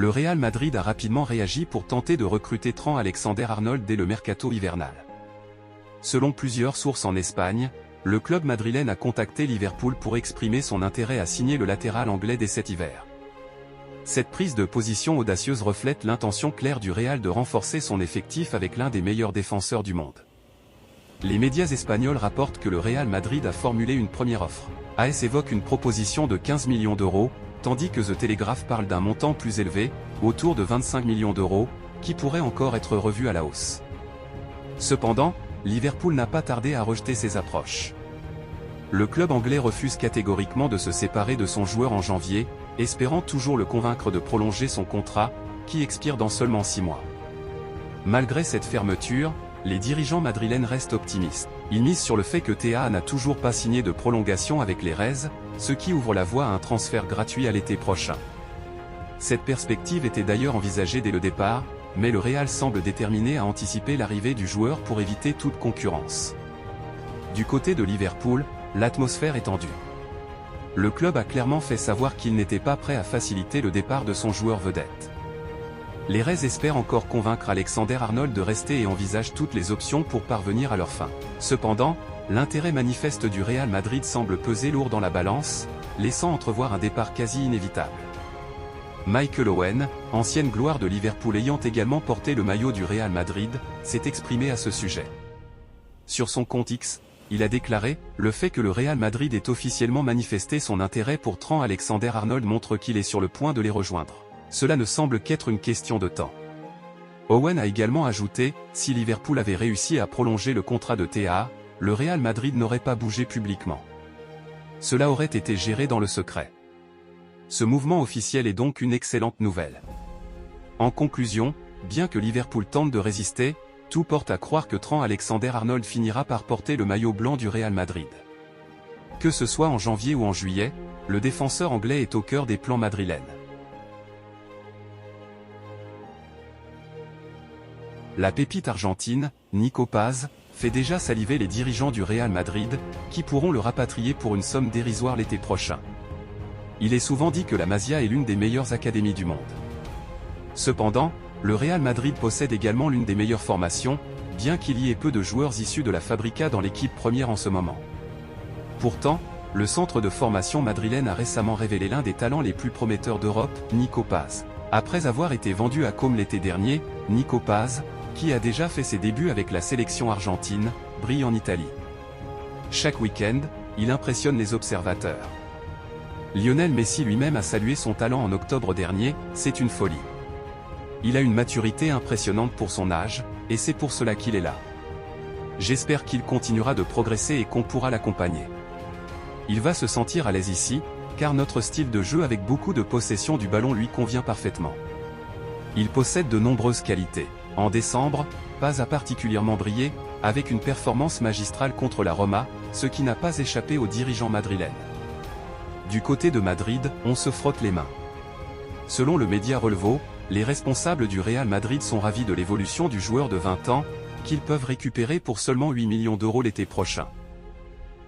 le Real Madrid a rapidement réagi pour tenter de recruter Trent Alexander-Arnold dès le mercato hivernal. Selon plusieurs sources en Espagne, le club madrilène a contacté Liverpool pour exprimer son intérêt à signer le latéral anglais dès cet hiver. Cette prise de position audacieuse reflète l'intention claire du Real de renforcer son effectif avec l'un des meilleurs défenseurs du monde. Les médias espagnols rapportent que le Real Madrid a formulé une première offre. AS évoque une proposition de 15 millions d'euros, tandis que The Telegraph parle d'un montant plus élevé, autour de 25 millions d'euros, qui pourrait encore être revu à la hausse. Cependant, Liverpool n'a pas tardé à rejeter ces approches. Le club anglais refuse catégoriquement de se séparer de son joueur en janvier, espérant toujours le convaincre de prolonger son contrat, qui expire dans seulement 6 mois. Malgré cette fermeture, les dirigeants madrilènes restent optimistes. Ils misent sur le fait que TAA n'a toujours pas signé de prolongation avec les Reds, ce qui ouvre la voie à un transfert gratuit à l'été prochain. Cette perspective était d'ailleurs envisagée dès le départ, mais le Real semble déterminé à anticiper l'arrivée du joueur pour éviter toute concurrence. Du côté de Liverpool, l'atmosphère est tendue. Le club a clairement fait savoir qu'il n'était pas prêt à faciliter le départ de son joueur vedette. Les Reds espèrent encore convaincre Alexander-Arnold de rester et envisagent toutes les options pour parvenir à leur fin. Cependant, l'intérêt manifeste du Real Madrid semble peser lourd dans la balance, laissant entrevoir un départ quasi inévitable. Michael Owen, ancienne gloire de Liverpool ayant également porté le maillot du Real Madrid, s'est exprimé à ce sujet. Sur son compte X, il a déclaré « Le fait que le Real Madrid ait officiellement manifesté son intérêt pour Trent Alexander-Arnold montre qu'il est sur le point de les rejoindre. Cela ne semble qu'être une question de temps. » Owen a également ajouté « Si Liverpool avait réussi à prolonger le contrat de TAA, le Real Madrid n'aurait pas bougé publiquement. Cela aurait été géré dans le secret. » Ce mouvement officiel est donc une excellente nouvelle. En conclusion, bien que Liverpool tente de résister, tout porte à croire que Trent Alexander-Arnold finira par porter le maillot blanc du Real Madrid. Que ce soit en janvier ou en juillet, le défenseur anglais est au cœur des plans madrilènes. La pépite argentine, Nico Paz, fait déjà saliver les dirigeants du Real Madrid, qui pourront le rapatrier pour une somme dérisoire l'été prochain. Il est souvent dit que la Masia est l'une des meilleures académies du monde. Cependant, le Real Madrid possède également l'une des meilleures formations, bien qu'il y ait peu de joueurs issus de la Fabrica dans l'équipe première en ce moment. Pourtant, le centre de formation madrilène a récemment révélé l'un des talents les plus prometteurs d'Europe, Nico Paz. Après avoir été vendu à Côme l'été dernier, Nico Paz, qui a déjà fait ses débuts avec la sélection argentine, brille en Italie. Chaque week-end, il impressionne les observateurs. Lionel Messi lui-même a salué son talent en octobre dernier, c'est une folie. Il a une maturité impressionnante pour son âge, et c'est pour cela qu'il est là. J'espère qu'il continuera de progresser et qu'on pourra l'accompagner. Il va se sentir à l'aise ici, car notre style de jeu avec beaucoup de possession du ballon lui convient parfaitement. Il possède de nombreuses qualités. En décembre, Paz a particulièrement brillé, avec une performance magistrale contre la Roma, ce qui n'a pas échappé aux dirigeants madrilènes. Du côté de Madrid, on se frotte les mains. Selon le média Relevo, les responsables du Real Madrid sont ravis de l'évolution du joueur de 20 ans, qu'ils peuvent récupérer pour seulement 8 millions d'euros l'été prochain.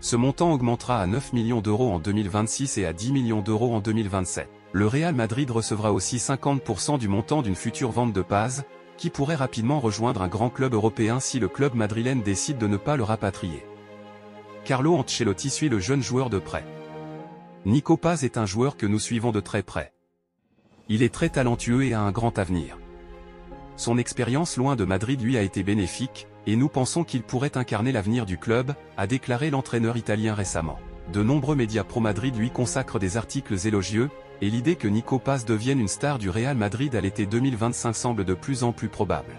Ce montant augmentera à 9 millions d'euros en 2026 et à 10 millions d'euros en 2027. Le Real Madrid recevra aussi 50% du montant d'une future vente de Paz, qui pourrait rapidement rejoindre un grand club européen si le club madrilène décide de ne pas le rapatrier. Carlo Ancelotti suit le jeune joueur de près. Nico Paz est un joueur que nous suivons de très près. Il est très talentueux et a un grand avenir. Son expérience loin de Madrid lui a été bénéfique, et nous pensons qu'il pourrait incarner l'avenir du club, a déclaré l'entraîneur italien récemment. De nombreux médias pro-Madrid lui consacrent des articles élogieux, et l'idée que Nico Paz devienne une star du Real Madrid à l'été 2025 semble de plus en plus probable.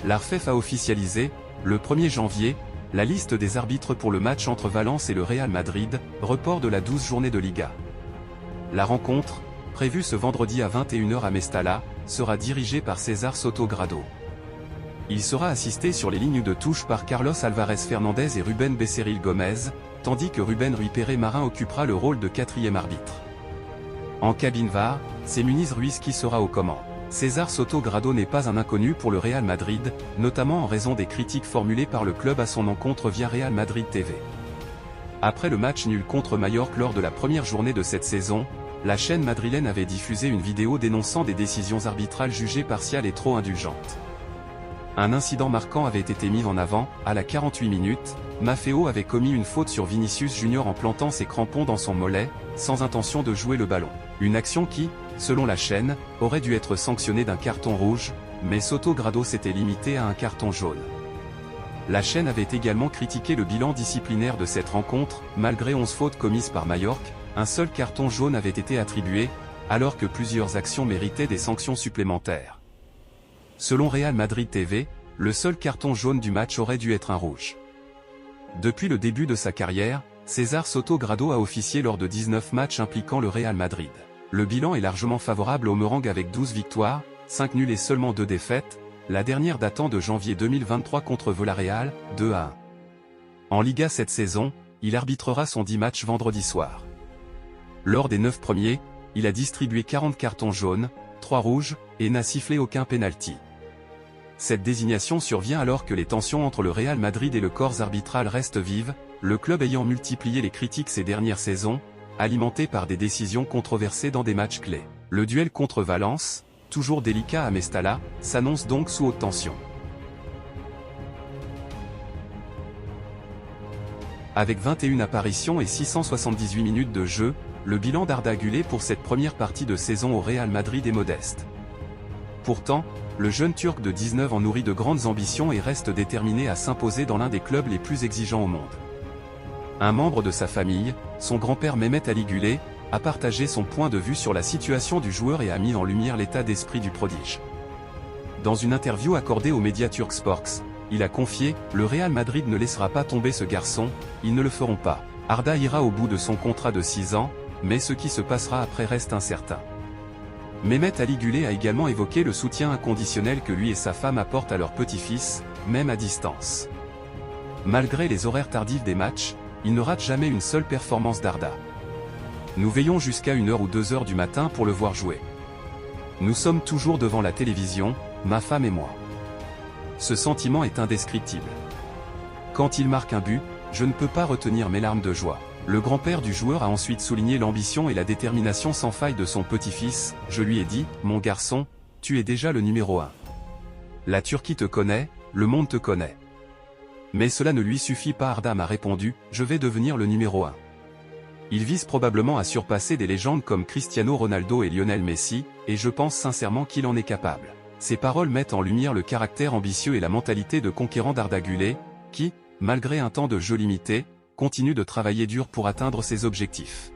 L'ARFEF a officialisé, le 1er janvier, la liste des arbitres pour le match entre Valence et le Real Madrid, report de la 12e journée de Liga. La rencontre, prévue ce vendredi à 21 h à Mestalla, sera dirigée par César Soto Grado. Il sera assisté sur les lignes de touche par Carlos Alvarez Fernandez et Ruben Becerril Gomez, tandis que Ruben Rui Pérez Marin occupera le rôle de 4e arbitre. En cabine VAR, c'est Muniz Ruiz qui sera aux commandes. César Soto Grado n'est pas un inconnu pour le Real Madrid, notamment en raison des critiques formulées par le club à son encontre via Real Madrid TV. Après le match nul contre Majorque lors de la première journée de cette saison, la chaîne madrilène avait diffusé une vidéo dénonçant des décisions arbitrales jugées partiales et trop indulgentes. Un incident marquant avait été mis en avant. À la 48 minutes, Maffeo avait commis une faute sur Vinicius Junior en plantant ses crampons dans son mollet, sans intention de jouer le ballon. Une action qui, selon la chaîne, aurait dû être sanctionnée d'un carton rouge, mais Soto Grado s'était limité à un carton jaune. La chaîne avait également critiqué le bilan disciplinaire de cette rencontre. Malgré 11 fautes commises par Majorque, un seul carton jaune avait été attribué, alors que plusieurs actions méritaient des sanctions supplémentaires. Selon Real Madrid TV, le seul carton jaune du match aurait dû être un rouge. Depuis le début de sa carrière, César Soto Grado a officié lors de 19 matchs impliquant le Real Madrid. Le bilan est largement favorable au Merengue avec 12 victoires, 5 nuls et seulement 2 défaites, la dernière datant de janvier 2023 contre Villarreal, 2-1. En Liga cette saison, il arbitrera son 10 matchs vendredi soir. Lors des 9 premiers, il a distribué 40 cartons jaunes, 3 rouges, et n'a sifflé aucun pénalty. Cette désignation survient alors que les tensions entre le Real Madrid et le corps arbitral restent vives, le club ayant multiplié les critiques ces dernières saisons, alimentées par des décisions controversées dans des matchs clés. Le duel contre Valence, toujours délicat à Mestalla, s'annonce donc sous haute tension. Avec 21 apparitions et 678 minutes de jeu, le bilan d'Arda Güler pour cette première partie de saison au Real Madrid est modeste. Pourtant, le jeune Turc de 19 ans nourrit de grandes ambitions et reste déterminé à s'imposer dans l'un des clubs les plus exigeants au monde. Un membre de sa famille, son grand-père Mehmet Ali Güler, a partagé son point de vue sur la situation du joueur et a mis en lumière l'état d'esprit du prodige. Dans une interview accordée aux médias turcs Sports, il a confié « Le Real Madrid ne laissera pas tomber ce garçon, ils ne le feront pas. Arda ira au bout de son contrat de 6 ans, mais ce qui se passera après reste incertain. » Mehmet Ali Güler a également évoqué le soutien inconditionnel que lui et sa femme apportent à leur petit-fils, même à distance. Malgré les horaires tardifs des matchs, il ne rate jamais une seule performance d'Arda. Nous veillons jusqu'à 1h ou 2h du matin pour le voir jouer. Nous sommes toujours devant la télévision, ma femme et moi. Ce sentiment est indescriptible. Quand il marque un but, je ne peux pas retenir mes larmes de joie. Le grand-père du joueur a ensuite souligné l'ambition et la détermination sans faille de son petit-fils. Je lui ai dit, mon garçon, tu es déjà le numéro 1. La Turquie te connaît, le monde te connaît. Mais cela ne lui suffit pas. Arda m'a répondu, je vais devenir le numéro 1. Il vise probablement à surpasser des légendes comme Cristiano Ronaldo et Lionel Messi, et je pense sincèrement qu'il en est capable. Ces paroles mettent en lumière le caractère ambitieux et la mentalité de conquérant d'Arda Güler, qui, malgré un temps de jeu limité, continue de travailler dur pour atteindre ses objectifs.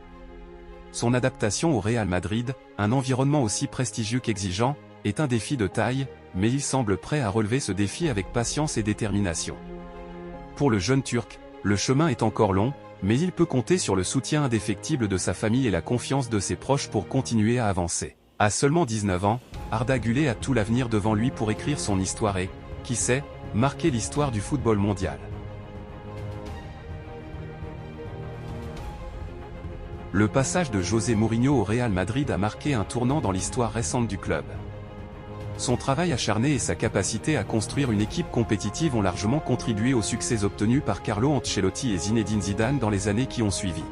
Son adaptation au Real Madrid, un environnement aussi prestigieux qu'exigeant, est un défi de taille, mais il semble prêt à relever ce défi avec patience et détermination. Pour le jeune Turc, le chemin est encore long, mais il peut compter sur le soutien indéfectible de sa famille et la confiance de ses proches pour continuer à avancer. À seulement 19 ans, Arda Güler a tout l'avenir devant lui pour écrire son histoire et, qui sait, marquer l'histoire du football mondial. Le passage de José Mourinho au Real Madrid a marqué un tournant dans l'histoire récente du club. Son travail acharné et sa capacité à construire une équipe compétitive ont largement contribué au succès obtenu par Carlo Ancelotti et Zinedine Zidane dans les années qui ont suivi.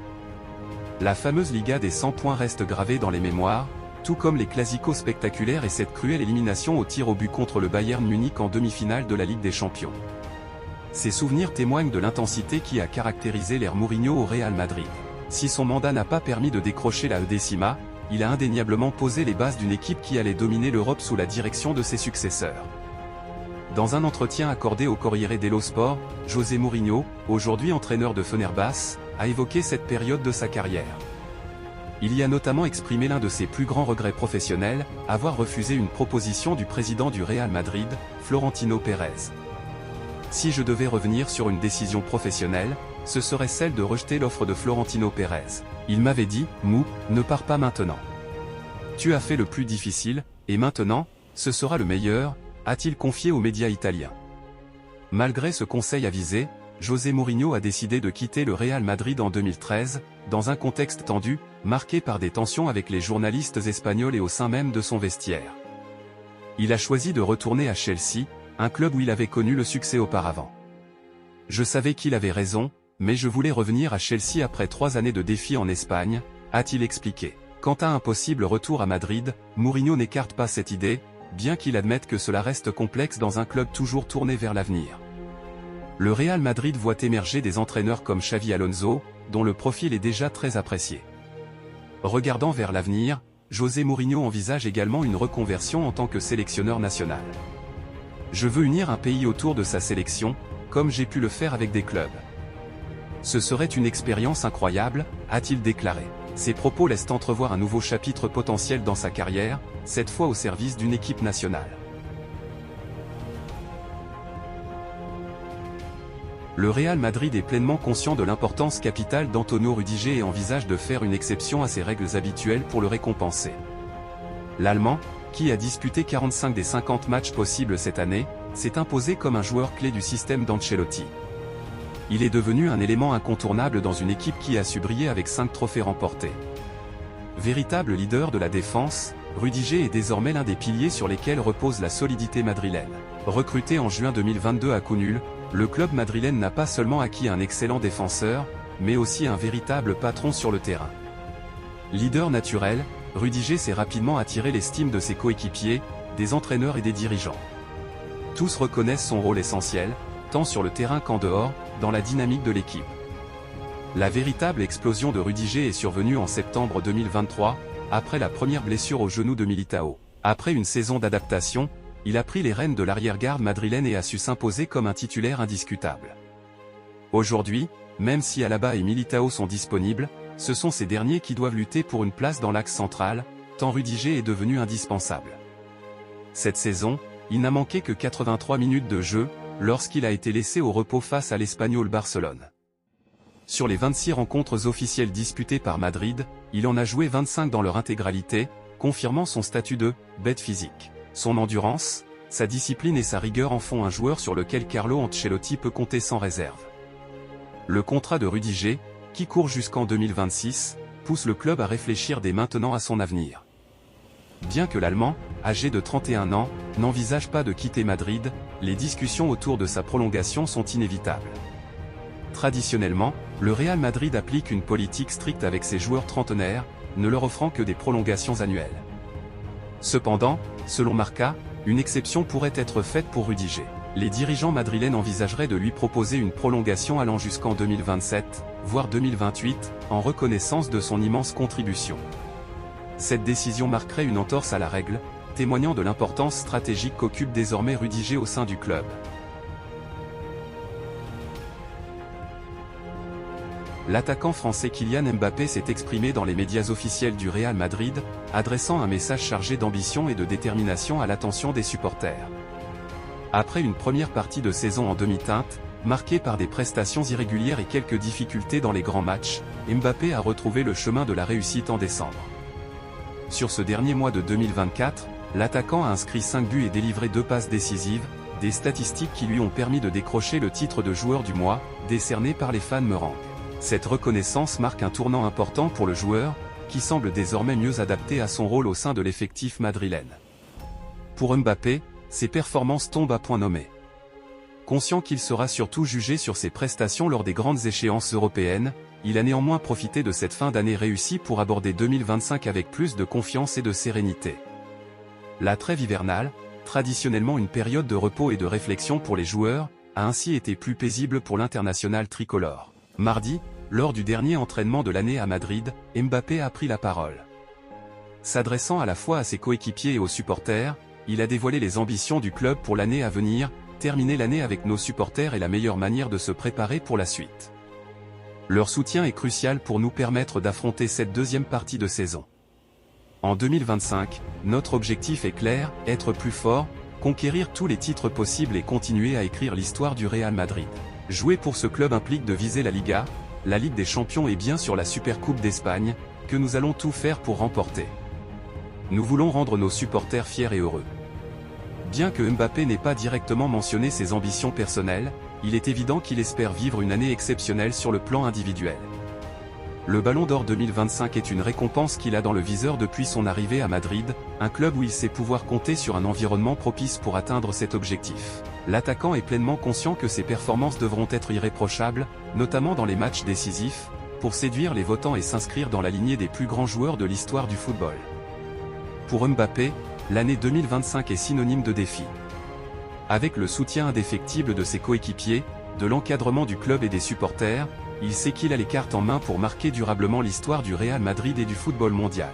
La fameuse Liga des 100 points reste gravée dans les mémoires, tout comme les clasicos spectaculaires et cette cruelle élimination au tir au but contre le Bayern Munich en demi-finale de la Ligue des Champions. Ces souvenirs témoignent de l'intensité qui a caractérisé l'ère Mourinho au Real Madrid. Si son mandat n'a pas permis de décrocher la Décima, il a indéniablement posé les bases d'une équipe qui allait dominer l'Europe sous la direction de ses successeurs. Dans un entretien accordé au Corriere dello Sport, José Mourinho, aujourd'hui entraîneur de Fenerbahçe, a évoqué cette période de sa carrière. Il y a notamment exprimé l'un de ses plus grands regrets professionnels, avoir refusé une proposition du président du Real Madrid, Florentino Pérez. Si je devais revenir sur une décision professionnelle, ce serait celle de rejeter l'offre de Florentino Pérez. Il m'avait dit, Mou, ne pars pas maintenant. Tu as fait le plus difficile, et maintenant, ce sera le meilleur, a-t-il confié aux médias italiens. Malgré ce conseil avisé, José Mourinho a décidé de quitter le Real Madrid en 2013, dans un contexte tendu, marqué par des tensions avec les journalistes espagnols et au sein même de son vestiaire. Il a choisi de retourner à Chelsea, un club où il avait connu le succès auparavant. Je savais qu'il avait raison, mais je voulais revenir à Chelsea après 3 années de défis en Espagne, a-t-il expliqué. Quant à un possible retour à Madrid, Mourinho n'écarte pas cette idée, bien qu'il admette que cela reste complexe dans un club toujours tourné vers l'avenir. Le Real Madrid voit émerger des entraîneurs comme Xavi Alonso, dont le profil est déjà très apprécié. Regardant vers l'avenir, José Mourinho envisage également une reconversion en tant que sélectionneur national. Je veux unir un pays autour de sa sélection, comme j'ai pu le faire avec des clubs. Ce serait une expérience incroyable, a-t-il déclaré. Ses propos laissent entrevoir un nouveau chapitre potentiel dans sa carrière, cette fois au service d'une équipe nationale. Le Real Madrid est pleinement conscient de l'importance capitale d'Antonio Rudiger et envisage de faire une exception à ses règles habituelles pour le récompenser. L'Allemand, qui a disputé 45 des 50 matchs possibles cette année, s'est imposé comme un joueur clé du système d'Ancelotti. Il est devenu un élément incontournable dans une équipe qui a su briller avec 5 trophées remportés. Véritable leader de la défense, Rudiger est désormais l'un des piliers sur lesquels repose la solidité madrilène. Recruté en juin 2022 à coup nul, le club madrilène n'a pas seulement acquis un excellent défenseur, mais aussi un véritable patron sur le terrain. Leader naturel, Rudiger s'est rapidement attiré l'estime de ses coéquipiers, des entraîneurs et des dirigeants. Tous reconnaissent son rôle essentiel, tant sur le terrain qu'en dehors, dans la dynamique de l'équipe. La véritable explosion de Rudiger est survenue en septembre 2023, après la première blessure au genou de Militao. Après une saison d'adaptation, il a pris les rênes de l'arrière-garde madrilène et a su s'imposer comme un titulaire indiscutable. Aujourd'hui, même si Alaba et Militao sont disponibles, ce sont ces derniers qui doivent lutter pour une place dans l'axe central, tant Rudiger est devenu indispensable. Cette saison, il n'a manqué que 83 minutes de jeu, lorsqu'il a été laissé au repos face à l'Espagnol Barcelone. Sur les 26 rencontres officielles disputées par Madrid, il en a joué 25 dans leur intégralité, confirmant son statut de « bête physique ». Son endurance, sa discipline et sa rigueur en font un joueur sur lequel Carlo Ancelotti peut compter sans réserve. Le contrat de Rudiger, qui court jusqu'en 2026, pousse le club à réfléchir dès maintenant à son avenir. Bien que l'Allemand, âgé de 31 ans, n'envisage pas de quitter Madrid, les discussions autour de sa prolongation sont inévitables. Traditionnellement, le Real Madrid applique une politique stricte avec ses joueurs trentenaires, ne leur offrant que des prolongations annuelles. Cependant, selon Marca, une exception pourrait être faite pour Rudiger. Les dirigeants madrilènes envisageraient de lui proposer une prolongation allant jusqu'en 2027, voire 2028, en reconnaissance de son immense contribution. Cette décision marquerait une entorse à la règle, témoignant de l'importance stratégique qu'occupe désormais Rudiger au sein du club. L'attaquant français Kylian Mbappé s'est exprimé dans les médias officiels du Real Madrid, adressant un message chargé d'ambition et de détermination à l'attention des supporters. Après une première partie de saison en demi-teinte, marquée par des prestations irrégulières et quelques difficultés dans les grands matchs, Mbappé a retrouvé le chemin de la réussite en décembre. Sur ce dernier mois de 2024, l'attaquant a inscrit 5 buts et délivré 2 passes décisives, des statistiques qui lui ont permis de décrocher le titre de joueur du mois, décerné par les fans Merengue. Cette reconnaissance marque un tournant important pour le joueur, qui semble désormais mieux adapté à son rôle au sein de l'effectif madrilène. Pour Mbappé, ses performances tombent à point nommé. Conscient qu'il sera surtout jugé sur ses prestations lors des grandes échéances européennes, il a néanmoins profité de cette fin d'année réussie pour aborder 2025 avec plus de confiance et de sérénité. La trêve hivernale, traditionnellement une période de repos et de réflexion pour les joueurs, a ainsi été plus paisible pour l'international tricolore. Mardi, lors du dernier entraînement de l'année à Madrid, Mbappé a pris la parole. S'adressant à la fois à ses coéquipiers et aux supporters, il a dévoilé les ambitions du club pour l'année à venir. Terminer l'année avec nos supporters est la meilleure manière de se préparer pour la suite. Leur soutien est crucial pour nous permettre d'affronter cette deuxième partie de saison. En 2025, notre objectif est clair, être plus fort, conquérir tous les titres possibles et continuer à écrire l'histoire du Real Madrid. Jouer pour ce club implique de viser la Liga, la Ligue des Champions et bien sûr la Supercoupe d'Espagne, que nous allons tout faire pour remporter. Nous voulons rendre nos supporters fiers et heureux. Bien que Mbappé n'ait pas directement mentionné ses ambitions personnelles, il est évident qu'il espère vivre une année exceptionnelle sur le plan individuel. Le Ballon d'Or 2025 est une récompense qu'il a dans le viseur depuis son arrivée à Madrid, un club où il sait pouvoir compter sur un environnement propice pour atteindre cet objectif. L'attaquant est pleinement conscient que ses performances devront être irréprochables, notamment dans les matchs décisifs, pour séduire les votants et s'inscrire dans la lignée des plus grands joueurs de l'histoire du football. Pour Mbappé, l'année 2025 est synonyme de défi. Avec le soutien indéfectible de ses coéquipiers, de l'encadrement du club et des supporters, il sait qu'il a les cartes en main pour marquer durablement l'histoire du Real Madrid et du football mondial.